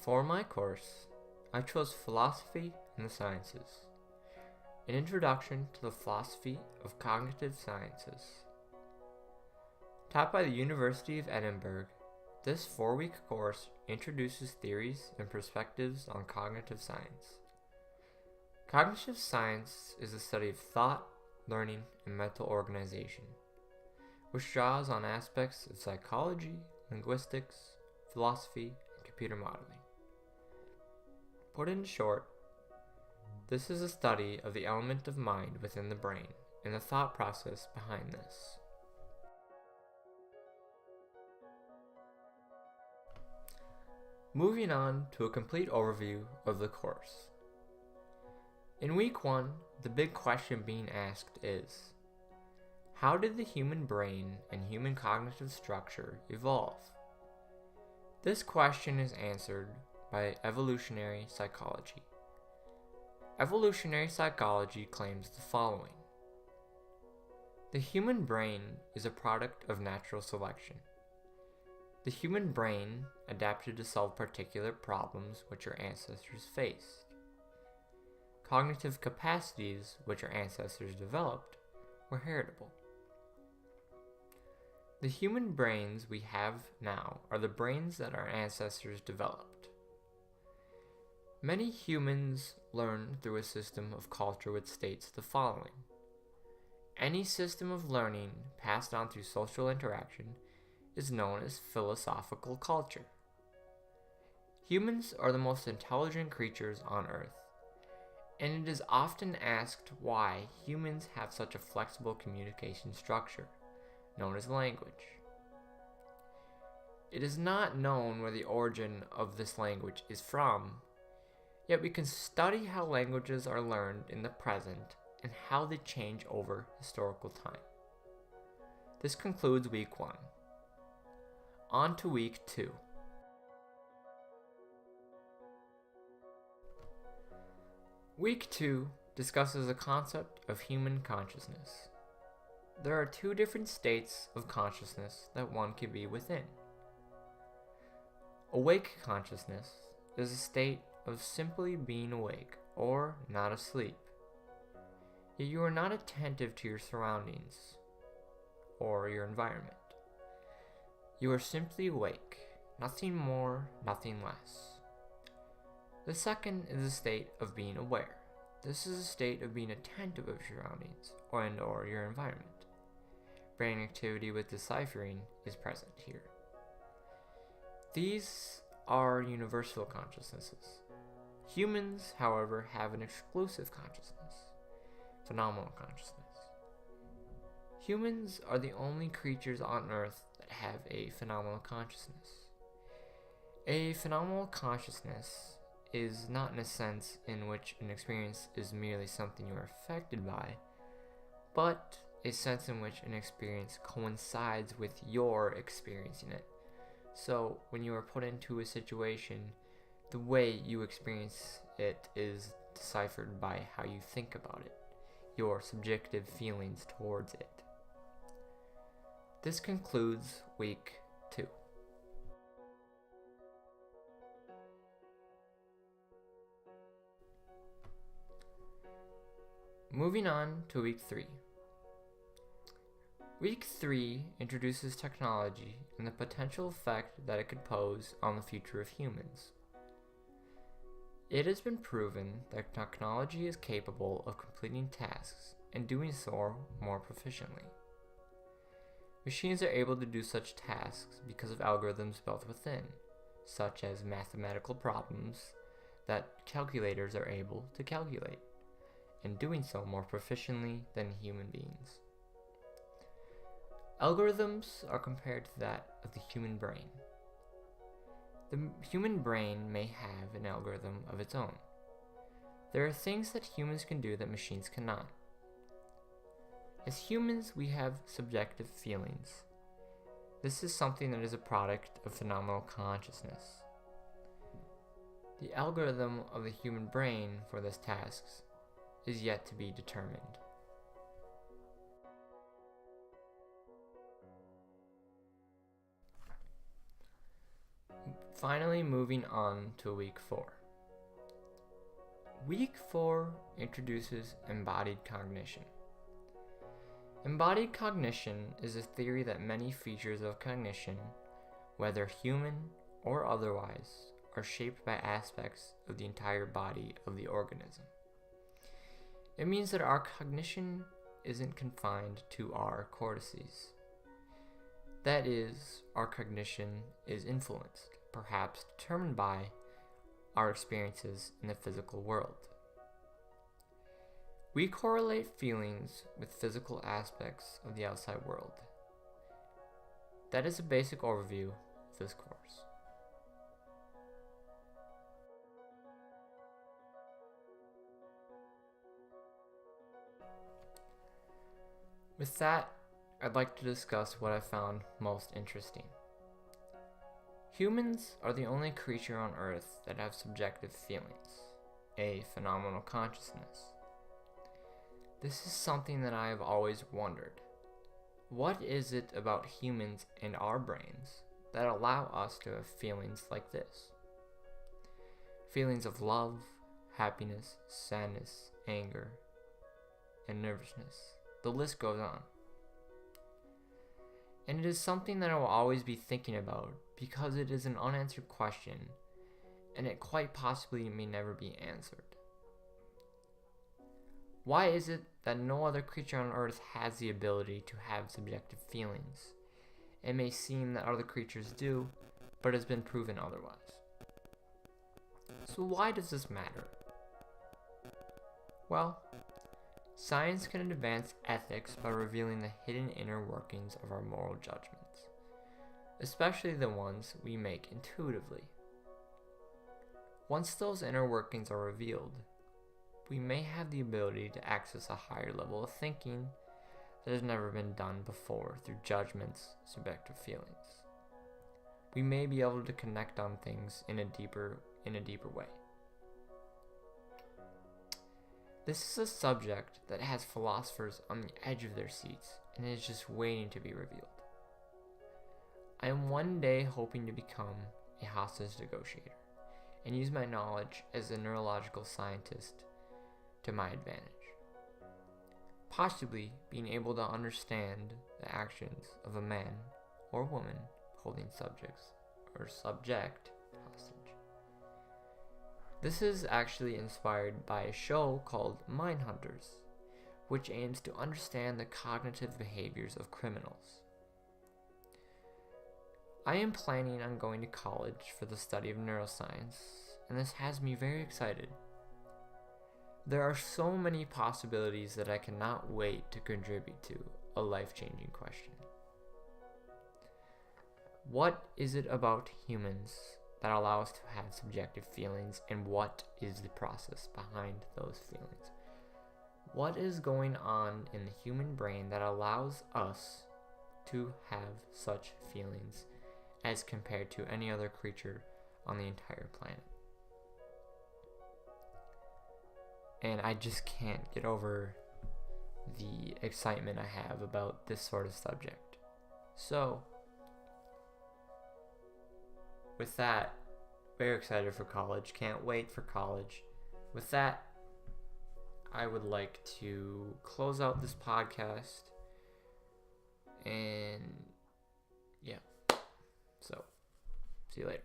For my course, I chose Philosophy and the Sciences, an introduction to the philosophy of cognitive sciences. Taught by the University of Edinburgh, this 4-week course introduces theories and perspectives on cognitive science. Cognitive science is the study of thought, learning, and mental organization, which draws on aspects of psychology, linguistics, philosophy, and computer modeling. Put in short, this is a study of the element of mind within the brain and the thought process behind this. Moving on to a complete overview of the course. In week 1, the big question being asked is, how did the human brain and human cognitive structure evolve? This question is answered by evolutionary psychology. Evolutionary psychology claims the following. The human brain is a product of natural selection. The human brain adapted to solve particular problems which our ancestors faced. Cognitive capacities which our ancestors developed were heritable. The human brains we have now are the brains that our ancestors developed. Many humans learn through a system of culture which states the following. Any system of learning passed on through social interaction is known as philosophical culture. Humans are the most intelligent creatures on Earth, and it is often asked why humans have such a flexible communication structure, known as language. It is not known where the origin of this language is from, yet we can study how languages are learned in the present and how they change over historical time. This concludes week 1. On to week 2. Week 2 discusses the concept of human consciousness. There are 2 different states of consciousness that one can be within. Awake consciousness is a state of simply being awake or not asleep. Yet you are not attentive to your surroundings or your environment. You are simply awake, nothing more, nothing less. The second is a state of being aware. This is a state of being attentive of your surroundings or your environment. Brain activity with deciphering is present here. These are universal consciousnesses. Humans, however, have an exclusive consciousness, phenomenal consciousness. Humans are the only creatures on Earth that have a phenomenal consciousness. A phenomenal consciousness is not in a sense in which an experience is merely something you are affected by, but a sense in which an experience coincides with your experiencing it. So when you are put into a situation, the way you experience it is deciphered by how you think about it, your subjective feelings towards it. This concludes week 2. Moving on to week 3. Week 3 introduces technology and the potential effect that it could pose on the future of humans. It has been proven that technology is capable of completing tasks and doing so more proficiently. Machines are able to do such tasks because of algorithms built within, such as mathematical problems that calculators are able to calculate, and doing so more proficiently than human beings. Algorithms are compared to that of the human brain. The human brain may have an algorithm of its own. There are things that humans can do that machines cannot. As humans, we have subjective feelings. This is something that is a product of phenomenal consciousness. The algorithm of the human brain for this task is yet to be determined. finally, moving on to week 4. Week 4 introduces embodied cognition. Embodied cognition is a theory that many features of cognition, whether human or otherwise, are shaped by aspects of the entire body of the organism. It means that our cognition isn't confined to our cortices. That is, our cognition is influenced, perhaps determined by, our experiences in the physical world. We correlate feelings with physical aspects of the outside world. That is a basic overview of this course. With that, I'd like to discuss what I found most interesting. Humans are the only creature on Earth that have subjective feelings, a phenomenal consciousness. This is something that I have always wondered. What is it about humans and our brains that allow us to have feelings like this? Feelings of love, happiness, sadness, anger, and nervousness. The list goes on. And it is something that I will always be thinking about because it is an unanswered question and it quite possibly may never be answered. Why is it that no other creature on Earth has the ability to have subjective feelings? It may seem that other creatures do, but it has been proven otherwise. So why does this matter? Well, science can advance ethics by revealing the hidden inner workings of our moral judgments, especially the ones we make intuitively. Once those inner workings are revealed, we may have the ability to access a higher level of thinking that has never been done before through judgments, subjective feelings. We may be able to connect on things in a deeper way. This is a subject that has philosophers on the edge of their seats and is just waiting to be revealed. I am one day hoping to become a hostage negotiator and use my knowledge as a neurological scientist to my advantage. Possibly being able to understand the actions of a man or woman holding subject hostage. This is actually inspired by a show called Mindhunters, which aims to understand the cognitive behaviors of criminals. I am planning on going to college for the study of neuroscience, and this has me very excited. There are so many possibilities that I cannot wait to contribute to a life-changing question. What is it about humans that allow us to have subjective feelings, and what is the process behind those feelings? What is going on in the human brain that allows us to have such feelings as compared to any other creature on the entire planet? And I just can't get over the excitement I have about this sort of subject. So, with that, very excited for college. Can't wait for college. With that, I would like to close out this podcast. And yeah. So, see you later.